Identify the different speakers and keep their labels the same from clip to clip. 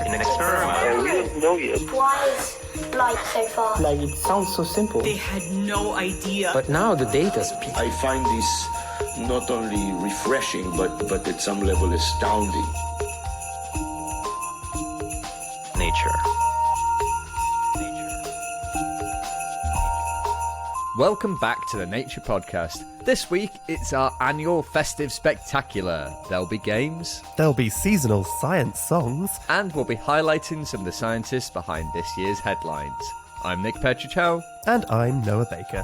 Speaker 1: in an experiment.
Speaker 2: We don't know yet.
Speaker 3: Why is light so far?
Speaker 4: Like, it sounds so simple.
Speaker 5: They had no idea.
Speaker 4: But now the data speaks.
Speaker 6: I find this not only refreshing, but at some level astounding.
Speaker 1: Nature.
Speaker 7: Welcome back to the Nature Podcast. This week, it's our annual Festive Spectacular. There'll be games.
Speaker 8: There'll be seasonal science songs.
Speaker 7: And we'll be highlighting some of the scientists behind this year's headlines. I'm Nick Petrichow.
Speaker 8: And I'm Noah Baker.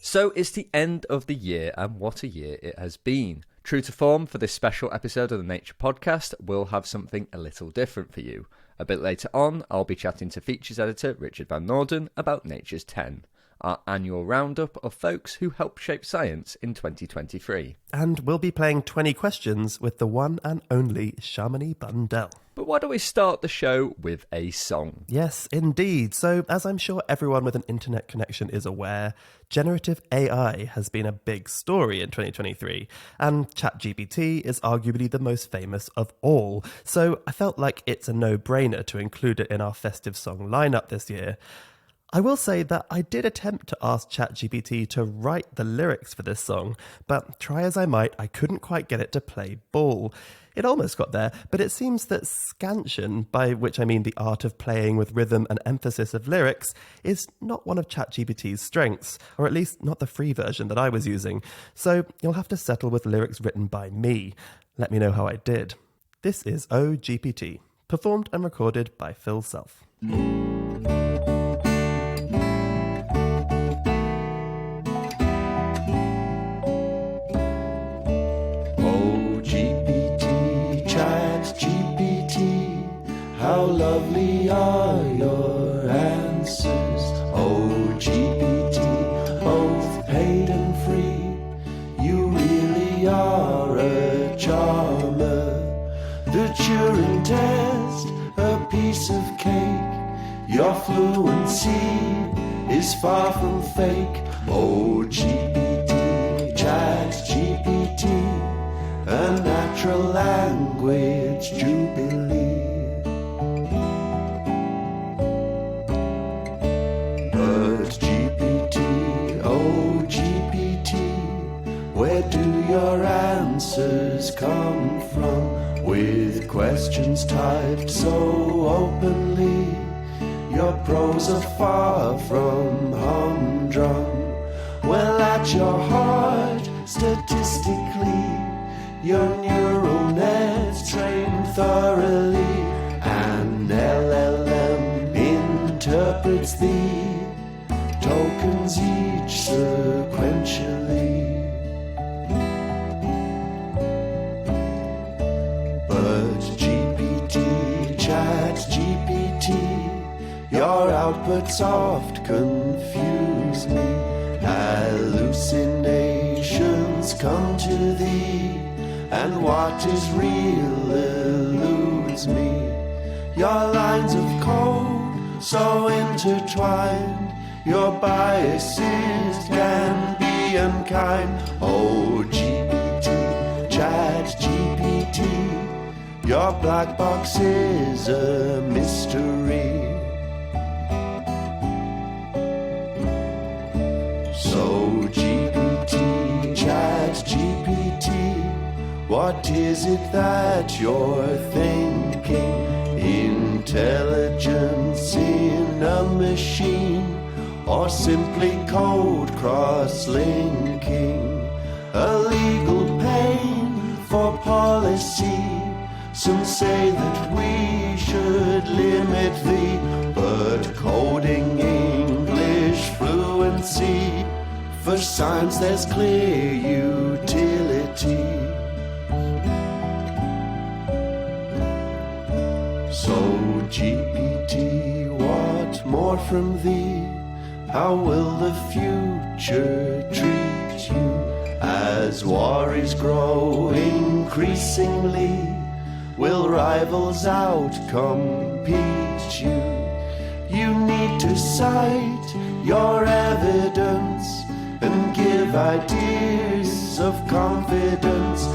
Speaker 7: So it's the end of the year, and what a year it has been. True to form, for this special episode of the Nature Podcast, we'll have something a little different for you. A bit later on, I'll be chatting to features editor Richard Van Noorden about Nature's 10, our annual roundup of folks who helped shape science in 2023.
Speaker 8: And we'll be playing 20 questions with the one and only Shamini Bundell.
Speaker 7: But why don't we start the show with a song?
Speaker 8: Yes, indeed. So, as I'm sure everyone with an internet connection is aware, generative AI has been a big story in 2023, and ChatGPT is arguably the most famous of all. So, I felt like it's a no-brainer to include it in our festive song lineup this year. I will say that I did attempt to ask ChatGPT to write the lyrics for this song, but try as I might, I couldn't quite get it to play ball. It almost got there, but it seems that scansion, by which I mean the art of playing with rhythm and emphasis of lyrics, is not one of ChatGPT's strengths, or at least not the free version that I was using. So you'll have to settle with lyrics written by me. Let me know how I did. This is Oh GPT, performed and recorded by Phil Self.
Speaker 6: How lovely are your answers, oh GPT, both paid and free. You really are a charmer. The Turing test, a piece of cake. Your fluency is far from fake, oh GPT, Chat GPT, a natural language jubilee. Where do your answers come from? With questions typed so openly, your prose are far from humdrum. Well, at your heart, statistically, your neural net's trained thoroughly. An LLM interprets the tokens each sequentially. Your outputs oft confuse me. Hallucinations come to thee, and what is real eludes me. Your lines of code so intertwined, your biases can be unkind. Oh GPT, Chat GPT, your black box is a mystery. So GPT, Chat GPT, what is it that you're thinking? Intelligence in a machine, or simply code cross-linking? A legal pain for policy. Some say that we should limit the but coding English fluency. For science there's clear utility. So GPT, what more from thee? How will the future treat you? As worries grow increasingly, will rivals out-compete you? You need to cite your evidence and give ideas of confidence.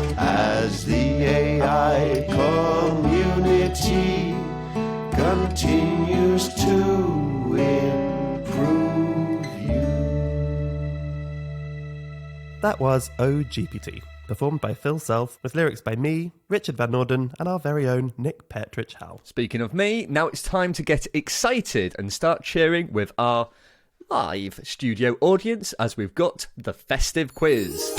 Speaker 6: just to improve you.
Speaker 8: That was Oh GPT, performed by Phil Self, with lyrics by me, Richard Van Norden, and our very own Nick Petrich-Howe.
Speaker 7: Speaking of me, now it's time to get excited and start cheering with our live studio audience as we've got the Festive quiz.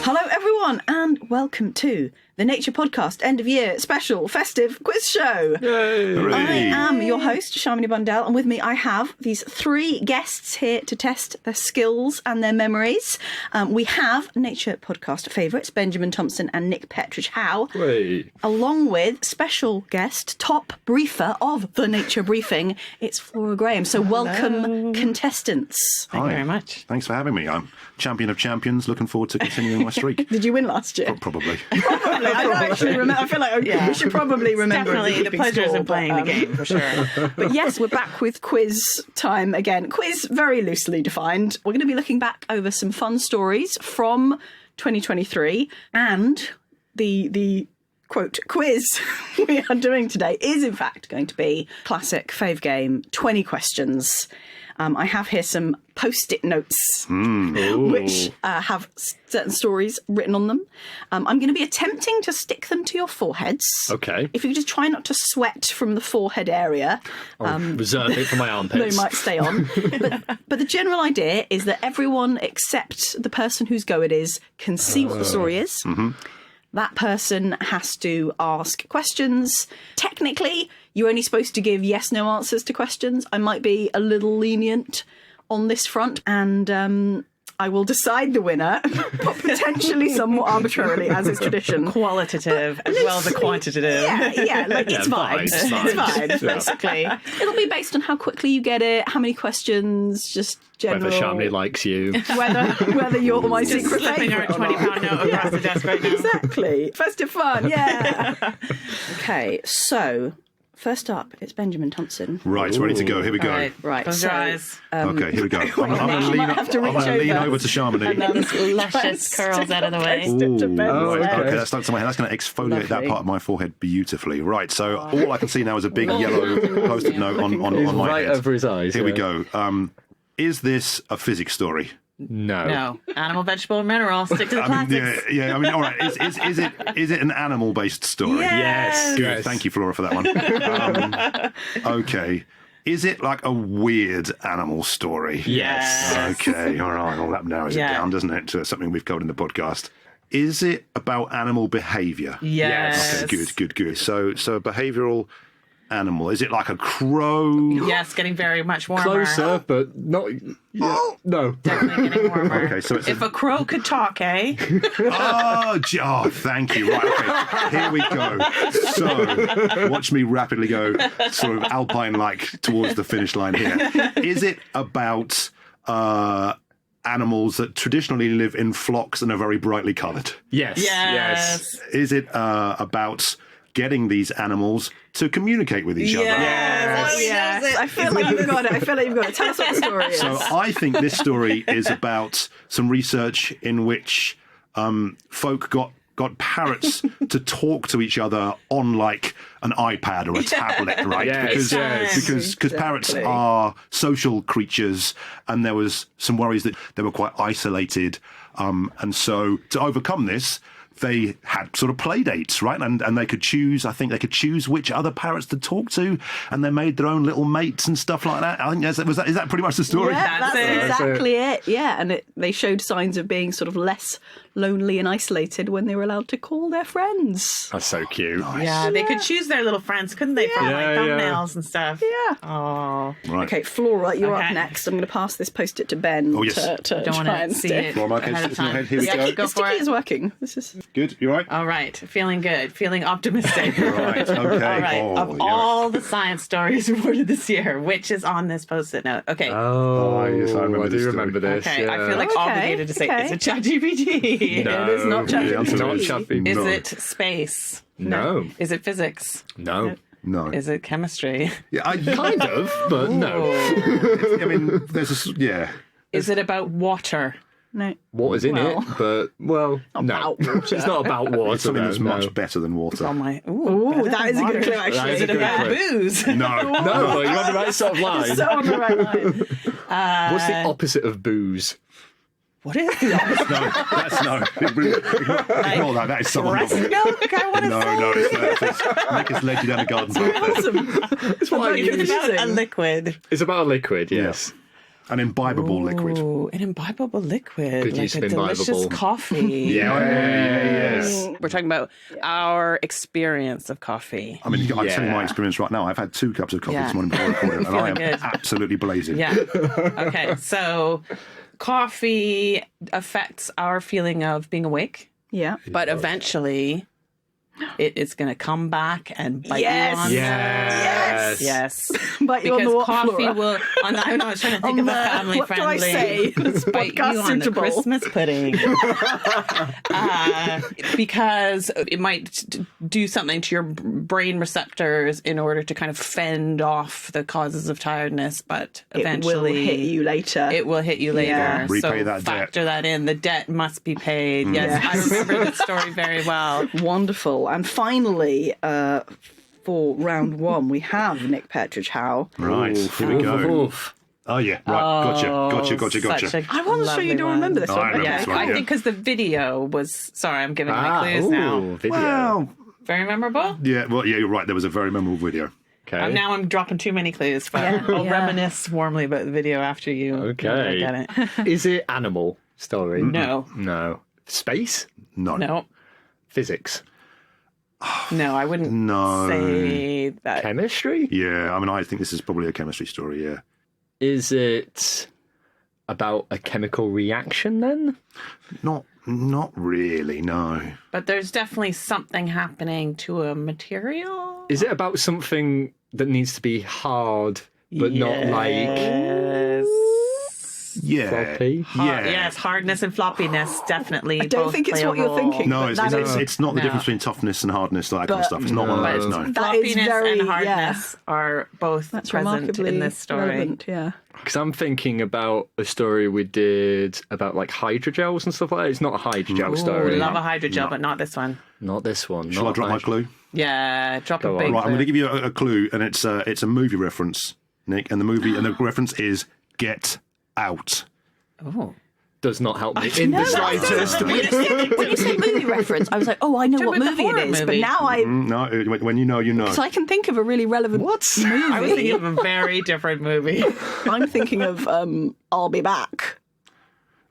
Speaker 5: Hello, everyone, and welcome to the Nature Podcast End of Year Special Festive Quiz Show. I am your host, Shamini Bundell, and with me I have these three guests here to test their skills and their memories. We have Nature Podcast favourites, Benjamin Thompson and Nick Petrich-Howe, along with special guest, top briefer of the Nature Briefing, it's Flora Graham. So welcome, contestants.
Speaker 2: Thank you very much. Thanks for having me. I'm champion of champions, looking forward to continuing my streak.
Speaker 5: Did you win last year?
Speaker 2: Probably.
Speaker 5: Probably. I don't actually remember. I feel like we should probably remember.
Speaker 9: Definitely the pleasures of playing the game, for sure.
Speaker 5: But yes, we're back with quiz time again. Quiz very loosely defined. We're going to be looking back over some fun stories from 2023, and the quote quiz we are doing today is in fact going to be classic fave game, 20 questions. I have here some post-it notes which have certain stories written on them. I'm going to be attempting to stick them to your foreheads.
Speaker 10: Okay.
Speaker 5: If you just try not to sweat from the forehead area.
Speaker 10: I'll reserve it for my armpits.
Speaker 5: They might stay on. But the general idea is that everyone except the person whose go it is can see what the story is. Mm-hmm. That person has to ask questions. Technically, you're only supposed to give yes-no answers to questions. I might be a little lenient on this front, and I will decide the winner, potentially somewhat arbitrarily, as is tradition.
Speaker 9: Qualitative as well as a quantitative.
Speaker 5: Yeah, like it's vibes. It's vibes, basically. It'll be based on how quickly you get it, how many questions, just general.
Speaker 10: Whether Shamini likes you.
Speaker 5: Whether you're my
Speaker 9: Just
Speaker 5: secret
Speaker 9: slipping her
Speaker 5: favourite or
Speaker 9: £20 note across the desk right now.
Speaker 5: Exactly. Festive fun, yeah. Okay, so first up, it's Benjamin Thompson.
Speaker 2: Right, ready to go. Here we go.
Speaker 5: Right.
Speaker 9: Close your eyes.
Speaker 2: Okay, here we go. I'm going
Speaker 5: you might have to reach
Speaker 2: to lean
Speaker 5: over.
Speaker 2: over to Shamini.
Speaker 9: Luscious curls out of the way.
Speaker 2: Okay, that's stuck to my head. That's going to exfoliate that part of my forehead beautifully. Right, so all I can see now is a big yellow post-it note on my
Speaker 10: right
Speaker 2: head.
Speaker 10: over his eyes.
Speaker 2: Here we go. Is this a physics story?
Speaker 9: No. Animal, vegetable, or mineral. Stick to the classics.
Speaker 2: I mean, all right. Is it an animal-based story?
Speaker 9: Yes.
Speaker 2: Good.
Speaker 10: Yes.
Speaker 2: Thank you, Flora, for that one. Okay. Is it like a weird animal story?
Speaker 10: Yes.
Speaker 2: Okay. All right. Well, that narrows it down, doesn't it, to something we've covered in the podcast. Is it about animal behaviour?
Speaker 9: Yes.
Speaker 2: Okay. Good. So a behavioural animal. Is it like a crow?
Speaker 9: Yes, getting very much warmer.
Speaker 10: Closer, but not. Yeah, no.
Speaker 9: Definitely getting warmer.
Speaker 2: Okay, so it's
Speaker 9: if a crow could talk, eh?
Speaker 2: Oh, thank you. Right, okay, here we go. So, watch me rapidly go sort of alpine-like towards the finish line here. Is it about animals that traditionally live in flocks and are very brightly coloured?
Speaker 10: Yes.
Speaker 2: Is it about getting these animals to communicate with each other?
Speaker 5: Yes. I feel like you've got it. Tell us what the story is.
Speaker 2: So I think this story is about some research in which folk got parrots to talk to each other on like an iPad or a tablet, right? Because parrots are social creatures, and there was some worries that they were quite isolated, and so to overcome this, they had sort of play dates, right? And they could choose, I think they could choose which other parrots to talk to, and they made their own little mates and stuff like that. I think is that pretty much the story?
Speaker 5: Yeah, that's exactly it. Yeah, and they showed signs of being sort of less lonely and isolated when they were allowed to call their friends.
Speaker 10: That's so cute.
Speaker 2: Nice.
Speaker 9: Yeah, they could choose their little friends, couldn't they? From like thumbnails and stuff.
Speaker 5: Yeah.
Speaker 9: Oh.
Speaker 2: Right.
Speaker 5: Okay, Flora, you're up next. I'm going to pass this post-it to Ben.
Speaker 2: Oh, yes.
Speaker 5: To
Speaker 9: Don't
Speaker 5: try
Speaker 9: want
Speaker 5: and
Speaker 9: to see
Speaker 5: stick.
Speaker 9: it
Speaker 2: Flora,
Speaker 9: ahead of time.
Speaker 2: here we go.
Speaker 9: Go
Speaker 5: The
Speaker 9: for
Speaker 5: sticky
Speaker 9: it.
Speaker 5: is working. This is
Speaker 2: Good, you all right?
Speaker 9: All right, feeling good, feeling optimistic.
Speaker 2: Right, okay.
Speaker 9: All right, of
Speaker 2: yeah.
Speaker 9: all the science stories reported this year, which is on this post-it note? Okay.
Speaker 10: Oh,
Speaker 2: yes, I remember this story.
Speaker 10: remember this.
Speaker 9: Okay, I
Speaker 10: yeah.
Speaker 9: feel like obligated to say, is it ChatGPT?
Speaker 10: No,
Speaker 5: It is not ChatGPT.
Speaker 10: It's not ChatGPT.
Speaker 9: Is
Speaker 2: No.
Speaker 9: it space?
Speaker 10: No.
Speaker 9: Is it physics?
Speaker 10: No.
Speaker 2: No.
Speaker 9: Is it chemistry?
Speaker 2: Yeah,
Speaker 10: Kind of, but no.
Speaker 2: I mean, there's a... Yeah.
Speaker 9: Is it about water?
Speaker 5: No.
Speaker 10: Water's in
Speaker 5: Well.
Speaker 10: it, but, no.
Speaker 5: About water.
Speaker 10: It's not about water.
Speaker 2: It's something that's
Speaker 10: no.
Speaker 2: much better than water.
Speaker 9: Oh my!
Speaker 5: Ooh, that is a good clue,
Speaker 10: That
Speaker 5: actually.
Speaker 10: is a good
Speaker 9: Yeah,
Speaker 10: clue.
Speaker 9: booze.
Speaker 2: No.
Speaker 10: No, but you're on the right sort of line.
Speaker 5: So on the right line.
Speaker 10: What's the opposite of booze?
Speaker 9: What is the opposite?
Speaker 2: No, that's no. Ignore that. That is someone.
Speaker 9: Breast milk? I want to
Speaker 2: No,
Speaker 9: say.
Speaker 2: no, it's Nick has led you down a garden path there.
Speaker 5: Awesome.
Speaker 10: It's what I
Speaker 9: It's
Speaker 10: use.
Speaker 9: about a liquid.
Speaker 10: It's about a liquid, yes.
Speaker 2: An imbibable liquid.
Speaker 9: Ooh, an imbibable liquid.
Speaker 10: Good
Speaker 9: like
Speaker 10: use
Speaker 9: a
Speaker 10: of
Speaker 9: delicious
Speaker 10: imbibable.
Speaker 9: coffee.
Speaker 10: Yes.
Speaker 9: We're talking about our experience of coffee.
Speaker 2: I mean, I'm telling you my
Speaker 10: Yeah.
Speaker 2: experience right now. I've had 2 cups of coffee
Speaker 9: Yeah.
Speaker 2: this morning before recording, and I am
Speaker 9: Feeling good.
Speaker 2: absolutely blazing.
Speaker 9: Yeah. Okay. So coffee affects our feeling of being awake,
Speaker 5: Yeah.
Speaker 9: but eventually it is going to come back and bite
Speaker 5: Yes.
Speaker 9: you on
Speaker 10: Yes.
Speaker 9: Yes.
Speaker 5: But you're on
Speaker 9: Because
Speaker 5: the what,
Speaker 9: coffee
Speaker 5: Flora?
Speaker 9: will. I know. I was trying to think
Speaker 5: On
Speaker 9: of a
Speaker 5: the-
Speaker 9: family
Speaker 5: what do I
Speaker 9: friendly.
Speaker 5: say? That's
Speaker 9: Bite
Speaker 5: podcast
Speaker 9: you on the
Speaker 5: suitable.
Speaker 9: Christmas pudding. Because it might do something to your brain receptors in order to kind of fend off the causes of tiredness, but
Speaker 5: It
Speaker 9: eventually
Speaker 5: will hit you later.
Speaker 9: It will hit you later.
Speaker 5: Yeah.
Speaker 2: Repay
Speaker 9: so
Speaker 2: that debt.
Speaker 9: factor that in. The debt must be paid. Yes, I remember the story very well.
Speaker 5: Wonderful. And finally, for round 1, we have Nick Petridge Howe.
Speaker 2: Right, here we go.
Speaker 10: Oof.
Speaker 2: Oh, yeah, right. Gotcha.
Speaker 9: Such a
Speaker 5: I wasn't sure you
Speaker 9: lovely
Speaker 5: don't
Speaker 9: one.
Speaker 5: remember this
Speaker 2: No,
Speaker 5: one.
Speaker 2: I remember
Speaker 9: Yeah,
Speaker 2: this one,
Speaker 9: I
Speaker 2: yeah.
Speaker 9: think because the video was. Sorry, I'm giving my clues now.
Speaker 10: Video.
Speaker 2: Well,
Speaker 9: Very memorable.
Speaker 2: yeah, you're right. There was a very memorable video.
Speaker 10: Okay.
Speaker 9: Now I'm dropping too many clues, but I'll reminisce warmly about the video after you.
Speaker 10: Okay.
Speaker 9: Get it.
Speaker 10: Is it animal story?
Speaker 9: No,
Speaker 10: No. Space?
Speaker 2: No.
Speaker 9: no,
Speaker 10: Physics?
Speaker 9: no. I wouldn't
Speaker 2: No.
Speaker 9: say that.
Speaker 10: Chemistry?
Speaker 2: Yeah, I mean, I think this is probably a chemistry story, yeah.
Speaker 10: Is it about a chemical reaction then?
Speaker 2: Not really, no.
Speaker 9: But there's definitely something happening to a material.
Speaker 10: Is it about something that needs to be hard but not like
Speaker 9: Yes.
Speaker 2: Yeah.
Speaker 10: floppy?
Speaker 9: Yes, hardness and floppiness definitely.
Speaker 5: I don't
Speaker 9: both
Speaker 5: think it's
Speaker 9: play a
Speaker 5: what you're
Speaker 9: role.
Speaker 5: thinking.
Speaker 2: No,
Speaker 5: but
Speaker 2: it's,
Speaker 5: that
Speaker 2: it's,
Speaker 5: is-
Speaker 2: it's not the
Speaker 9: No.
Speaker 2: difference between toughness and hardness, that kind of
Speaker 5: But-
Speaker 2: stuff. It's not one of those, no.
Speaker 5: That is
Speaker 9: Floppiness
Speaker 5: very-
Speaker 9: and hardness are both
Speaker 5: That's
Speaker 9: present
Speaker 5: remarkably
Speaker 9: in this story.
Speaker 5: relevant, yeah.
Speaker 10: Because I'm thinking about a story we did about like hydrogels and stuff like that. It's not a hydrogel
Speaker 9: We
Speaker 10: story.
Speaker 9: love a hydrogel, but not this one.
Speaker 10: Not this one.
Speaker 2: Shall I
Speaker 10: not
Speaker 2: drop my clue?
Speaker 9: Yeah, drop
Speaker 10: Go
Speaker 9: a
Speaker 10: on.
Speaker 9: big
Speaker 2: Right, I'm going to
Speaker 9: clue.
Speaker 2: give you a clue, and it's a movie reference, Nick, and the reference is Get Out.
Speaker 9: Oh.
Speaker 10: Does not help me in the slightest.
Speaker 5: When you said movie reference, I was like, oh, I know
Speaker 9: Talking
Speaker 5: what
Speaker 9: about the
Speaker 5: movie it
Speaker 9: horror
Speaker 5: is. But
Speaker 9: movie.
Speaker 5: now I...
Speaker 2: No, when you know, you know.
Speaker 5: So I can think of a really relevant movie.
Speaker 9: I was thinking of a very different movie.
Speaker 5: I'm thinking of I'll Be Back.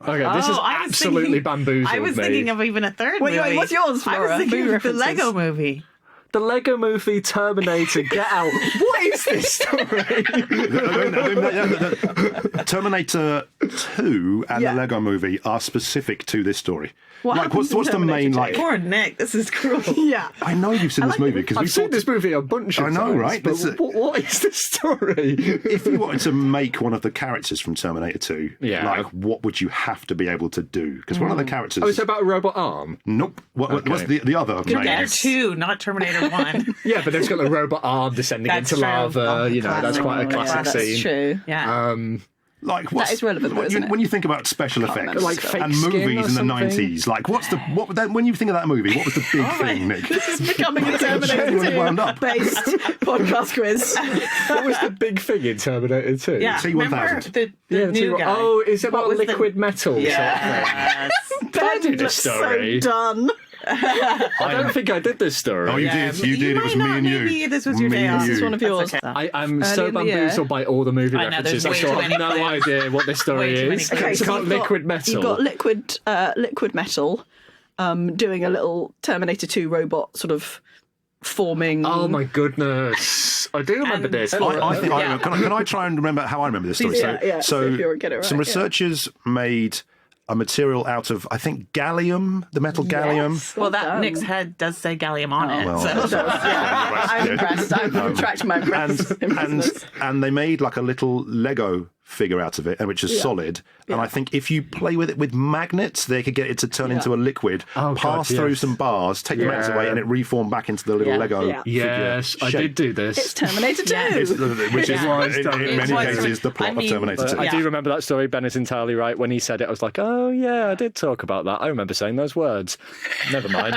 Speaker 10: Okay, this is
Speaker 9: I was
Speaker 10: absolutely
Speaker 9: thinking-
Speaker 10: bamboozled
Speaker 9: I was
Speaker 10: me.
Speaker 9: thinking of even a third
Speaker 5: Wait,
Speaker 9: movie.
Speaker 5: what's yours,
Speaker 9: I
Speaker 5: Flora?
Speaker 9: was thinking
Speaker 5: Movie
Speaker 9: of the
Speaker 5: references.
Speaker 9: Lego movie.
Speaker 10: The Lego movie Terminator Get Out. What is this story?
Speaker 2: Terminator 2 and
Speaker 5: Yeah.
Speaker 2: the Lego movie are specific to this story.
Speaker 5: What
Speaker 2: Like,
Speaker 5: happens
Speaker 2: what's
Speaker 5: in
Speaker 2: the main,
Speaker 5: Terminator
Speaker 2: like...
Speaker 5: 2?
Speaker 9: Poor Nick, this is cruel.
Speaker 5: Yeah.
Speaker 2: I know you've seen this movie, because
Speaker 10: I've
Speaker 2: we
Speaker 10: seen
Speaker 2: talked...
Speaker 10: this movie a bunch of
Speaker 2: I know,
Speaker 10: times,
Speaker 2: right?
Speaker 10: But
Speaker 2: This is-
Speaker 10: what is the story?
Speaker 2: If you wanted to make one of the characters from Terminator 2,
Speaker 10: Yeah.
Speaker 2: like, what would you have to be able to do? Because one of the characters...
Speaker 10: Oh, it's about a robot arm.
Speaker 2: Nope. What's
Speaker 10: Okay.
Speaker 2: the other main?
Speaker 9: Terminator 2, not Terminator 1.
Speaker 10: Yeah, but it's got the robot arm descending
Speaker 9: That's
Speaker 10: into
Speaker 9: true.
Speaker 10: lava. You know, that's
Speaker 9: classic.
Speaker 10: quite a classic
Speaker 5: that's
Speaker 10: scene.
Speaker 5: true.
Speaker 9: Yeah.
Speaker 2: Like, what's,
Speaker 5: That is relevant, though,
Speaker 2: when,
Speaker 5: isn't
Speaker 2: you,
Speaker 5: it?
Speaker 2: when you think about special effects
Speaker 5: remember
Speaker 10: Like fake
Speaker 2: and
Speaker 10: skin
Speaker 2: movies
Speaker 10: or
Speaker 2: in the
Speaker 10: something?
Speaker 2: 90s, like when you think of that movie, what was the big thing, Nick?
Speaker 5: This is becoming a Terminator
Speaker 2: Genuinely wound
Speaker 5: 2
Speaker 2: up.
Speaker 5: based podcast quiz.
Speaker 10: What was the big thing in Terminator 2?
Speaker 9: Yeah,
Speaker 2: T-1000.
Speaker 9: remember the
Speaker 10: Yeah,
Speaker 9: new guy?
Speaker 10: Oh, is it
Speaker 9: What
Speaker 10: about
Speaker 9: was the-
Speaker 10: liquid metal?
Speaker 9: Yes.
Speaker 10: I did this
Speaker 5: So
Speaker 10: story.
Speaker 5: done.
Speaker 10: I don't think I did this story.
Speaker 2: Oh, you
Speaker 9: Yeah,
Speaker 2: did. You did. It was
Speaker 9: might
Speaker 2: me
Speaker 9: not,
Speaker 2: and you.
Speaker 9: maybe this was your
Speaker 2: Me
Speaker 9: day
Speaker 2: and
Speaker 9: off.
Speaker 2: you.
Speaker 5: This is one of yours.
Speaker 9: That's okay.
Speaker 10: I'm
Speaker 5: Early
Speaker 10: so
Speaker 5: in the year.
Speaker 10: bamboozled by all the movie
Speaker 9: I know, there's
Speaker 10: references. I
Speaker 9: way
Speaker 10: still
Speaker 9: too
Speaker 10: have
Speaker 9: many
Speaker 10: no
Speaker 9: clues.
Speaker 10: idea what this story
Speaker 9: Way too many
Speaker 10: is.
Speaker 9: clues.
Speaker 10: It's
Speaker 5: so
Speaker 10: got
Speaker 5: you've got-
Speaker 10: liquid metal.
Speaker 5: You've got liquid metal doing a little Terminator 2 robot sort of forming.
Speaker 10: Oh my goodness! I do remember
Speaker 9: And-
Speaker 10: this.
Speaker 2: I think
Speaker 9: Yeah.
Speaker 2: can I try and remember how I remember this story?
Speaker 5: Please, yeah,
Speaker 2: so
Speaker 5: see if you get it right,
Speaker 2: some
Speaker 5: yeah.
Speaker 2: researchers made a material out of, I think, gallium, the metal gallium.
Speaker 5: Yes.
Speaker 9: Well, that
Speaker 5: done.
Speaker 9: Nick's head does say gallium on it.
Speaker 2: well,
Speaker 9: so.
Speaker 5: I'm impressed. I'm retracting my
Speaker 2: and
Speaker 5: impressed.
Speaker 2: and they made like a little Lego figure out of it, and which is solid. And I think if you play with it with magnets, they could get it to turn into a liquid, pass through some bars, take the magnets away, and it reform back into the little Lego.
Speaker 10: Yes, I did do this.
Speaker 5: It's Terminator 2.
Speaker 2: Which is in many cases the plot of Terminator 2.
Speaker 10: I do remember that story. Ben is entirely right. When he said it, I was like, oh yeah, I did talk about that. I remember saying those words. Never mind.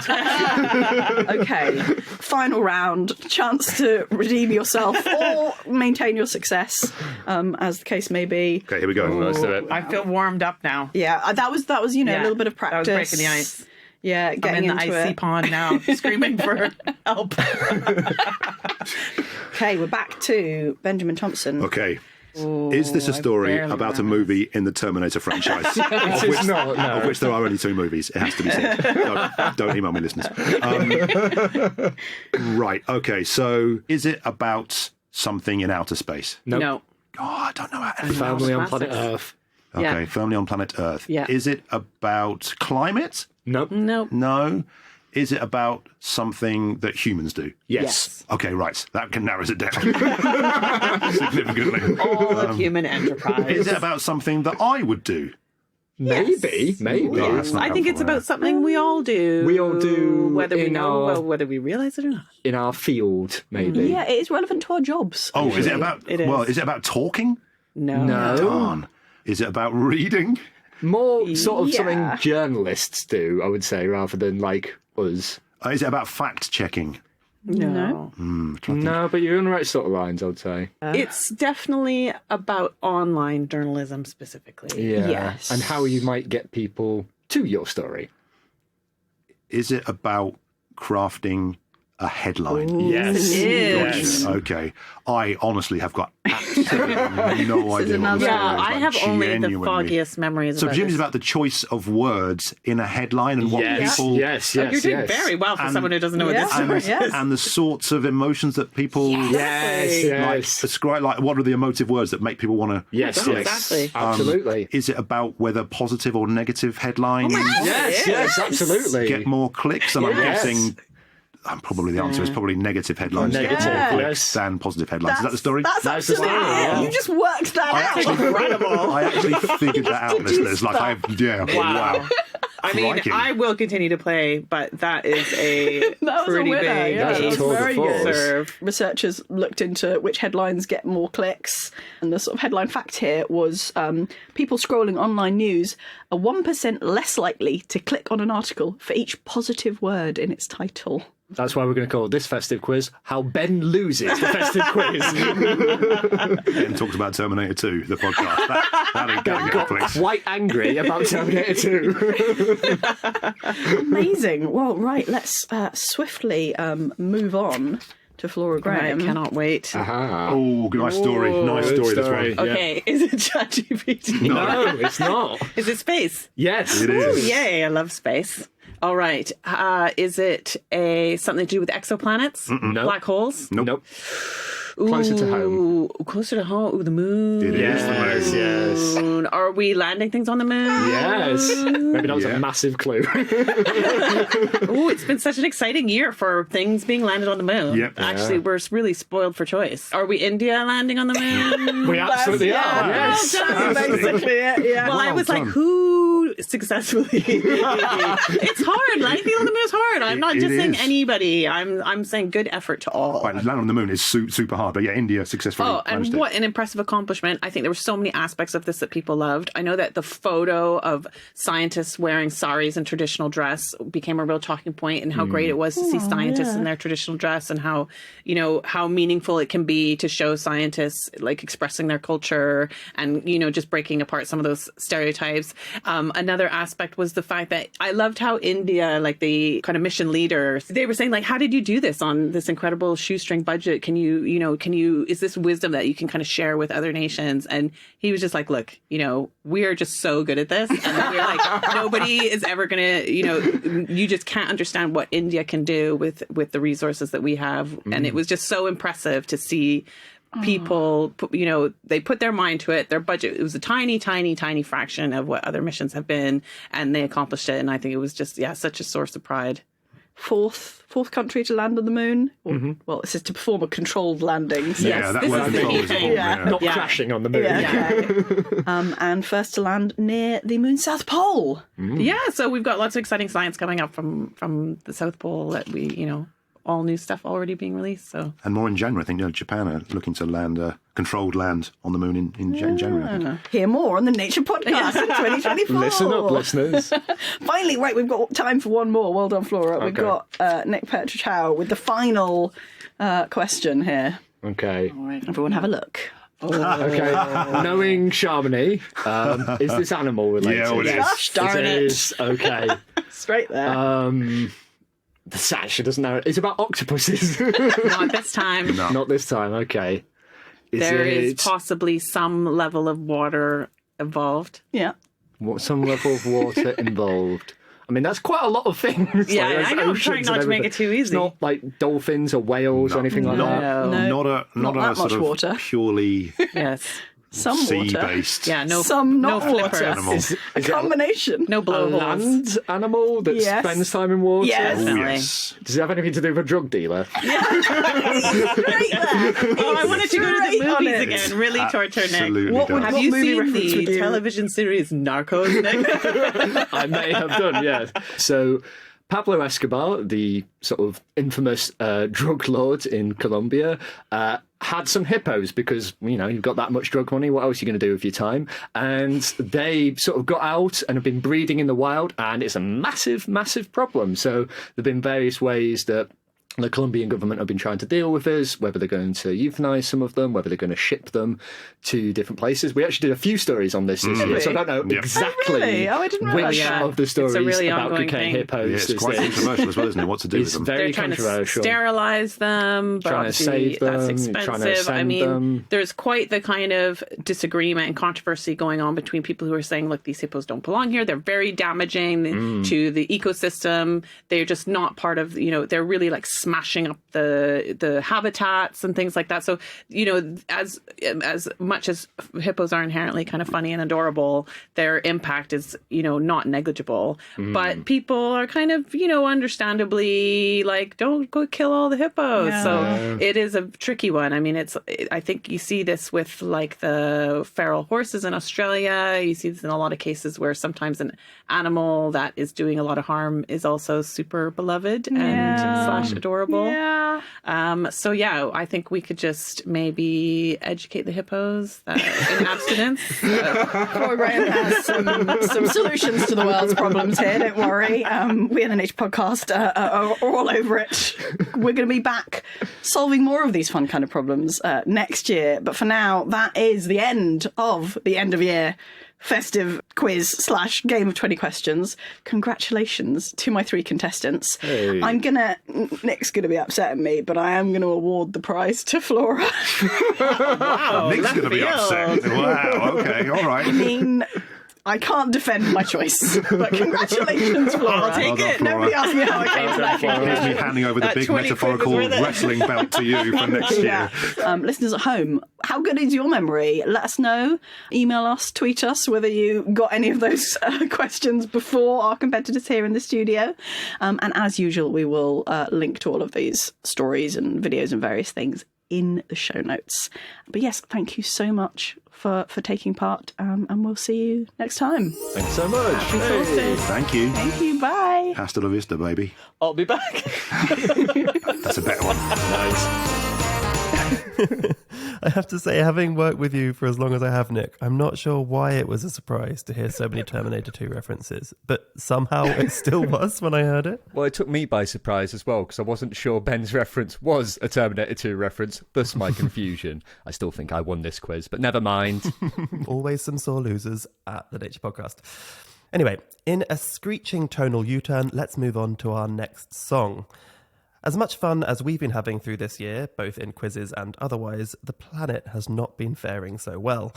Speaker 5: Okay, final round, chance to redeem yourself or maintain your success, as the case may be.
Speaker 2: Okay, here we go.
Speaker 10: Let's do it.
Speaker 9: I feel warmed up now.
Speaker 5: Yeah, that was a little bit of practice.
Speaker 9: That was breaking the ice.
Speaker 5: Yeah,
Speaker 9: I'm
Speaker 5: getting
Speaker 9: in the
Speaker 5: into
Speaker 9: icy
Speaker 5: it.
Speaker 9: pond now, screaming for help.
Speaker 2: Okay,
Speaker 5: we're back to Benjamin Thompson.
Speaker 2: Okay. Is this a story about a movie in the Terminator franchise? Of which there are only 2 movies, it has to be said. Don't email me, listeners. Right, okay, so is it about something in outer space?
Speaker 9: No.
Speaker 2: Oh, I don't know.
Speaker 10: Firmly on planet Earth.
Speaker 2: Okay, firmly on planet Earth.
Speaker 9: Yeah.
Speaker 2: Is it about climate?
Speaker 10: Nope.
Speaker 2: No. Is it about something that humans do?
Speaker 10: Yes.
Speaker 2: Okay, right. That narrows it down significantly.
Speaker 9: All of human enterprise.
Speaker 2: Is it about something that I would do?
Speaker 10: Maybe.
Speaker 2: No, that's not
Speaker 9: I think it's
Speaker 2: helpful,
Speaker 9: about something we all do.
Speaker 10: We all do
Speaker 9: whether we
Speaker 10: in
Speaker 9: know,
Speaker 10: our-
Speaker 9: well, whether we realize it or not.
Speaker 10: In our field, maybe.
Speaker 5: Yeah, it is relevant to our jobs.
Speaker 2: Oh, is it about?
Speaker 9: It is.
Speaker 2: Well, is it about talking?
Speaker 9: No.
Speaker 2: Darn. Is it about reading?
Speaker 10: More sort of
Speaker 5: Yeah.
Speaker 10: something journalists do, I would say, rather than like us.
Speaker 2: Is it about fact checking?
Speaker 9: No.
Speaker 10: No, but you're on the right sort of lines, I would say.
Speaker 9: It's definitely about online journalism specifically.
Speaker 10: Yeah.
Speaker 5: Yes.
Speaker 10: And how you might get people to your story.
Speaker 2: Is it about crafting a headline?
Speaker 10: Yes.
Speaker 9: It is.
Speaker 2: Gotcha. Okay. I honestly have got absolutely no idea what the story
Speaker 9: Yeah,
Speaker 2: is.
Speaker 9: I
Speaker 2: like,
Speaker 9: have only the
Speaker 2: genuinely.
Speaker 9: foggiest memories
Speaker 2: So
Speaker 9: about
Speaker 2: presumably it's
Speaker 9: this.
Speaker 2: about the choice of words in a headline and what people...
Speaker 10: Yes.
Speaker 9: You're doing very well for someone who doesn't know what this
Speaker 5: Yeah.
Speaker 9: is.
Speaker 2: And, and the sorts of emotions that people like ascribe, like what are the emotive words that make people want to...
Speaker 10: Yes.
Speaker 9: Exactly.
Speaker 10: Absolutely.
Speaker 2: Is it about whether positive or negative headlines
Speaker 10: Yes, absolutely.
Speaker 2: get more clicks? And I'm
Speaker 10: Yes.
Speaker 2: guessing... probably the answer is probably negative headlines get
Speaker 10: Negative,
Speaker 2: more clicks
Speaker 10: yes.
Speaker 2: than positive headlines. Is that the story?
Speaker 5: That's
Speaker 10: the
Speaker 5: absolutely
Speaker 10: story,
Speaker 5: it.
Speaker 10: yeah.
Speaker 5: You just worked that out.
Speaker 2: I actually figured that out, listeners. Like, wow.
Speaker 9: I mean,
Speaker 2: Crikey.
Speaker 9: I will continue to play, but that is a
Speaker 5: That was
Speaker 9: pretty
Speaker 5: a winner.
Speaker 9: big
Speaker 5: Yeah,
Speaker 10: That's a
Speaker 5: it was
Speaker 10: tour de
Speaker 5: very
Speaker 10: force.
Speaker 5: good.
Speaker 9: serve.
Speaker 5: Researchers looked into which headlines get more clicks, and the sort of headline fact here was people scrolling online news are 1% less likely to click on an article for each positive word in its title.
Speaker 10: That's why we're going to call this festive quiz How Ben Loses the Festive Quiz.
Speaker 2: Ben talks about Terminator 2, the podcast. That ain't going to get clicks.
Speaker 10: Quite angry about Terminator 2.
Speaker 5: Amazing. Well, right, let's swiftly move on to Flora
Speaker 9: I
Speaker 5: Graham.
Speaker 9: cannot wait.
Speaker 2: Oh, nice story. Nice
Speaker 10: good
Speaker 2: story, this
Speaker 10: story.
Speaker 2: one.
Speaker 9: Okay, is it ChatGPT?
Speaker 10: No, it's not.
Speaker 9: Is it space?
Speaker 10: Yes,
Speaker 2: It
Speaker 9: Ooh,
Speaker 2: is.
Speaker 9: yay, I love space. All right. Is it something to do with exoplanets?
Speaker 10: No.
Speaker 9: Black holes?
Speaker 10: Nope. Closer to home.
Speaker 9: Ooh, closer to home. Ooh, the moon.
Speaker 2: It is the moon.
Speaker 10: Yes.
Speaker 9: Are we landing things on the moon?
Speaker 10: Yes. Maybe that was
Speaker 2: Yeah.
Speaker 10: a massive clue.
Speaker 9: Ooh, it's been such an exciting year for things being landed on the moon.
Speaker 2: Yep.
Speaker 9: Actually, we're really spoiled for choice. Are we India landing on the moon?
Speaker 10: We absolutely are. Yes.
Speaker 9: Well done.
Speaker 5: Basically it, yeah.
Speaker 9: Well, I was like,
Speaker 2: done.
Speaker 9: who successfully? It's hard. Landing on the moon is hard. I'm not
Speaker 2: It
Speaker 9: just saying
Speaker 2: is.
Speaker 9: anybody. I'm saying good effort to all.
Speaker 2: Right, landing on the moon is super hard, but yeah, India successfully
Speaker 9: Oh, and
Speaker 2: managed
Speaker 9: what an impressive accomplishment. I think there were so many aspects of this that people loved. I know that the photo of scientists wearing saris and traditional dress became a real talking point, and how great it was to see scientists in their traditional dress, and how, you know, how meaningful it can be to show scientists like expressing their culture and, you know, just breaking apart some of those stereotypes. Another aspect was the fact that I loved how India, like the kind of mission leaders, they were saying like, how did you do this on this incredible shoestring budget? Is this wisdom that you can kind of share with other nations? And he was just like, look, you know, we are just so good at this. And we're like, nobody is ever going to, you know, you just can't understand what India can do with the resources that we have. And it was just so impressive to see people, you know, they put their mind to it. Their budget, it was a tiny, tiny, tiny fraction of what other missions have been, and they accomplished it. And I think it was just, such a source of pride
Speaker 5: fourth country to land on the moon. Or, well, it says to perform a controlled landing. So
Speaker 2: Yeah, that word control is important.
Speaker 5: Yeah.
Speaker 10: Not crashing on the moon.
Speaker 5: And first to land near the moon's south pole.
Speaker 9: Yeah, so we've got lots of exciting science coming up from the South Pole that we, all new stuff already being released. So
Speaker 2: And more in January, I think Japan are looking to land a controlled land on the moon in January. I think.
Speaker 5: Hear more on the Nature Podcast in 2024.
Speaker 10: Listen up, listeners.
Speaker 5: Finally, right, we've got time for one more. Well done, Flora. We've got Nick Petrochow with the final question here.
Speaker 10: Okay.
Speaker 5: All right, everyone have a look.
Speaker 10: Okay. Knowing Chamonix, is this animal related?
Speaker 2: Yeah, well, it is.
Speaker 5: Gosh darn it.
Speaker 10: is. Okay.
Speaker 5: Straight there.
Speaker 10: The Satcher doesn't know. It's about octopuses.
Speaker 9: not this time.
Speaker 10: Not this time. Okay.
Speaker 9: There is possibly some level of water involved.
Speaker 5: Yeah.
Speaker 10: Some level of water involved. I mean, that's quite a lot of things.
Speaker 9: Yeah,
Speaker 10: there's
Speaker 9: I know. I'm
Speaker 10: oceans
Speaker 9: trying not
Speaker 10: and
Speaker 9: to make it
Speaker 10: everything.
Speaker 9: too easy.
Speaker 10: It's not like dolphins or whales or anything like that.
Speaker 5: No.
Speaker 2: Not
Speaker 5: that
Speaker 2: a sort
Speaker 5: much
Speaker 2: of
Speaker 5: water.
Speaker 2: purely
Speaker 9: Some water.
Speaker 2: sea-based.
Speaker 9: Yeah, no.
Speaker 5: Some
Speaker 9: no
Speaker 5: not water.
Speaker 9: flippers.
Speaker 2: Animal.
Speaker 10: Is
Speaker 5: A combination.
Speaker 9: No
Speaker 10: a
Speaker 9: blowholes.
Speaker 10: land animal that
Speaker 5: Yes.
Speaker 10: spends time in water?
Speaker 5: Yes.
Speaker 2: Oh,
Speaker 9: Definitely.
Speaker 2: yes.
Speaker 10: Does it have anything to do with a drug dealer?
Speaker 5: Straight there.
Speaker 9: Oh, I wanted to go to the
Speaker 5: Straight on
Speaker 9: movies
Speaker 5: it.
Speaker 9: again. Really torture Nick.
Speaker 2: Absolutely
Speaker 5: What
Speaker 2: does.
Speaker 5: would-
Speaker 9: Have
Speaker 5: What
Speaker 9: you
Speaker 5: movie
Speaker 9: seen
Speaker 5: reference would
Speaker 9: the
Speaker 5: you-
Speaker 9: television series Narcos, Nick?
Speaker 10: I may have done, yes. So Pablo Escobar, the sort of infamous drug lord in Colombia, had some hippos because, you've got that much drug money. What else are you going to do with your time? And they sort of got out and have been breeding in the wild, and it's a massive, massive problem. So there have been various ways that the Colombian government have been trying to deal with this, whether they're going to euthanize some of them, whether they're going to ship them to different places. We actually did a few stories on this year, so I don't know exactly
Speaker 5: Oh, really? Oh, I didn't realise
Speaker 10: which
Speaker 9: that.
Speaker 10: of the
Speaker 9: It's a
Speaker 10: stories
Speaker 9: really
Speaker 10: about
Speaker 9: ongoing
Speaker 10: cocaine
Speaker 9: thing.
Speaker 10: hippos
Speaker 2: Yeah, it's
Speaker 10: is
Speaker 2: quite
Speaker 10: this.
Speaker 2: controversial as well, isn't it? What to do with
Speaker 10: It's
Speaker 2: them?
Speaker 10: very
Speaker 9: They're trying to
Speaker 10: controversial.
Speaker 9: sterilize them, but
Speaker 10: Trying to
Speaker 9: obviously
Speaker 10: save
Speaker 9: that's
Speaker 10: them,
Speaker 9: expensive.
Speaker 10: trying to
Speaker 9: I
Speaker 10: send
Speaker 9: mean,
Speaker 10: them.
Speaker 9: there's quite the kind of disagreement and controversy going on between people who are saying, look, these hippos don't belong here. They're very damaging to the ecosystem. They're just not part of, they're really like smashing up the habitats and things like that. So, as much as hippos are inherently kind of funny and adorable, their impact is, not negligible. But people are kind of, understandably like, don't go kill all the hippos.
Speaker 5: Yeah.
Speaker 9: So it is a tricky one. I mean, I think you see this with like the feral horses in Australia. You see this in a lot of cases where sometimes an animal that is doing a lot of harm is also super beloved and / adorable.
Speaker 5: Yeah.
Speaker 9: So yeah, I think we could just maybe educate the hippos in abstinence.
Speaker 5: Flora Graham has some solutions to the world's problems here. Don't worry. We at the Nature Podcast are all over it. We're going to be back solving more of these fun kind of problems next year. But for now, that is the end of year festive quiz / game of 20 questions. Congratulations to my 3 contestants.
Speaker 10: Hey.
Speaker 5: Nick's gonna be upset at me, but I am gonna award the prize to Flora.
Speaker 2: Nick's going to be upset. Wow, okay, all right.
Speaker 5: I mean, I can't defend my choice, but congratulations, Flora.
Speaker 9: I'll take it.
Speaker 2: Flora.
Speaker 5: Nobody asked me how I came to that
Speaker 2: Here's
Speaker 5: conclusion.
Speaker 2: me handing over the
Speaker 9: That
Speaker 2: big
Speaker 9: 20
Speaker 2: metaphorical
Speaker 9: quid was worth it.
Speaker 2: wrestling belt to you for next year.
Speaker 5: Listeners at home, how good is your memory? Let us know. Email us, tweet us whether you got any of those questions before our competitors here in the studio. And as usual, we will link to all of these stories and videos and various things in the show notes. But yes, thank you so much for taking part, and we'll see you next time.
Speaker 10: Thanks so much.
Speaker 2: Thank you.
Speaker 5: Thank you. Bye.
Speaker 2: Hasta la vista, baby.
Speaker 9: I'll be back.
Speaker 2: That's a better one.
Speaker 8: I have to say, having worked with you for as long as I have, Nick, I'm not sure why it was a surprise to hear so many Terminator 2 references, but somehow it still was when I heard it.
Speaker 7: Well, it took me by surprise as well, because I wasn't sure Ben's reference was a Terminator 2 reference, thus my confusion. I still think I won this quiz, but never mind.
Speaker 8: Always some sore losers at the Nature Podcast. Anyway, in a screeching tonal U-turn, let's move on to our next song. As much fun as we've been having through this year, both in quizzes and otherwise, the planet has not been faring so well.